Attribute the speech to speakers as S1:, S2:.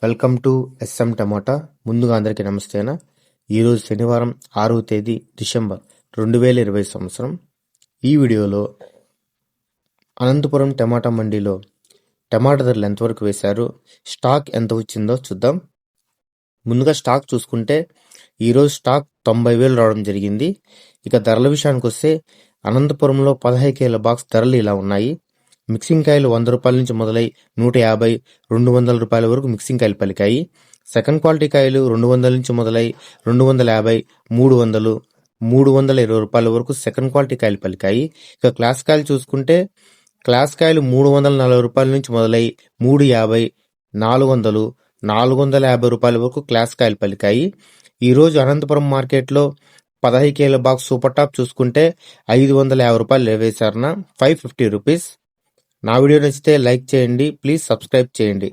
S1: Welcome to S M టమాటా. ముందుగా అందరికీ నమస్తేనా. ఈరోజు శనివారం 6వ తేదీ డిసెంబర్ 2020 సంవత్సరం. ఈ వీడియోలో అనంతపురం టమాటా మండీలో టమాటా ధరలు ఎంతవరకు వేశారు, స్టాక్ ఎంత వచ్చిందో చూద్దాం. ముందుగా స్టాక్ చూసుకుంటే ఈరోజు స్టాక్ 90,000 రావడం జరిగింది. ఇక ధరల విషయానికి వస్తే అనంతపురంలో 15 కేల బాక్స్ ధరలు ఇలా ఉన్నాయి. మిక్సింగ్ కాయలు 100 రూపాయల నుంచి మొదలై 150, 200 రూపాయల వరకు మిక్సింగ్ కాయలు పలికాయి. సెకండ్ క్వాలిటీ కాయలు 200 నుంచి మొదలై 250, 300, 320 రూపాయల వరకు సెకండ్ క్వాలిటీ కాయలు పలికాయి. ఇక క్లాస్ కాయలు చూసుకుంటే క్లాస్ కాయలు 340 రూపాయల నుంచి మొదలై 350, 400, 450 రూపాయల వరకు క్లాస్ కాయలు పలికాయి. ఈరోజు అనంతపురం మార్కెట్లో 15 కేల బాక్స్ సూపర్ టాప్ చూసుకుంటే 550 రూపాయలు వేశారన, 550 రూపీస్. నా వీడియో నచ్చితే లైక్ చేయండి, ప్లీజ్ సబ్స్క్రైబ్ చేయండి.